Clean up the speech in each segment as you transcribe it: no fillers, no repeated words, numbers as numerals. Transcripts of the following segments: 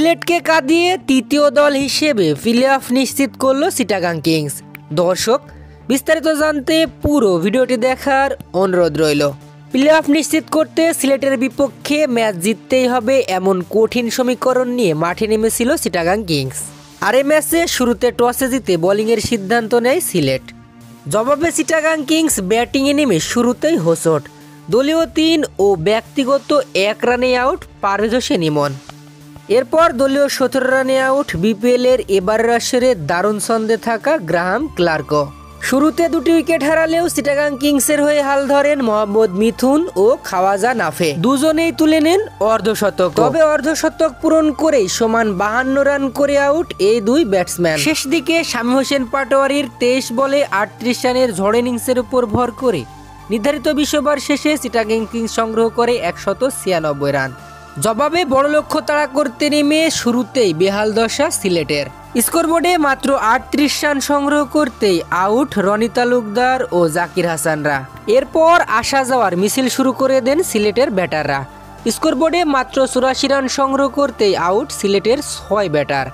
সিলেটকে কাঁদিয়ে তৃতীয় দল হিসেবে প্লে অফ নিশ্চিত করলো চিটাগাং কিংস। দর্শক, বিস্তারিত জানতে পুরো ভিডিওটি দেখার অনুরোধ রইল। প্লে অফ নিশ্চিত করতে সিলেটের বিপক্ষে ম্যাচ জিততেই হবে এমন কঠিন সমীকরণ নিয়ে মাঠে নেমেছিল চিটাগাং কিংস। আর এই ম্যাচে শুরুতে টসে জিতে বোলিংয়ের সিদ্ধান্ত নেয় সিলেট। জবাবে চিটাগাং কিংস ব্যাটিংয়ে নেমে শুরুতেই হোঁচট। দলীয় 3 ও ব্যক্তিগত 1 রানে আউট পারভেজ হোসেন ইমন। এরপর দলীয় 17 রানে আউট বিপিএলের এবারের আসরে দারুণ ছন্দে থাকা গ্রাহাম ক্লার্কও। শুরুতে 2টি উইকেট হারালেও চিটাগাং কিংসের হয়ে হাল ধরেন মোহাম্মদ মিথুন ও খাওয়াজা নাফে। দুজনেই তুলে নেন অর্ধশতক। তবে অর্ধশতক পূরণ করেই সমান 52 রান করে আউট এই দুই ব্যাটসম্যান। শেষ দিকে শামীম হোসেন পাটোয়ারির 23 বলে 38 রানের ঝড় ইনিংসের উপর ভর করে নির্ধারিত 20 ওভার শেষে চিটাগাং কিংস সংগ্রহ করে 196 রান। জবাবে বড় লক্ষ্য তাড়া করতে নেমে শুরুতেই বেহাল দশা সিলেটের। স্কোরবোর্ডে মাত্র 38 রান সংগ্রহ করতেই আউট রনি তালুকদার ও জাকির হাসানরা। এরপর আসা যাওয়ার মিছিল শুরু করে দেন সিলেটের ব্যাটাররা। স্কোরবোর্ডে মাত্র 84 রান সংগ্রহ করতেই আউট সিলেটের 6 ব্যাটার।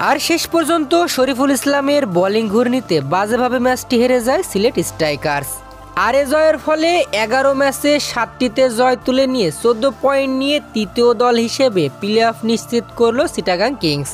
আর শেষ পর্যন্ত শরীফুল ইসলামের বোলিং ঘূর্ণিতে বাজেভাবে ম্যাচটি হেরে যায় সিলেট স্ট্রাইকার্স। আর এ জয়ের ফলে 11 ম্যাচে 7টিতে জয় তুলে নিয়ে 14 পয়েন্ট নিয়ে তৃতীয় দল হিসেবে প্লে অফ নিশ্চিত করল চিটাগাং কিংস।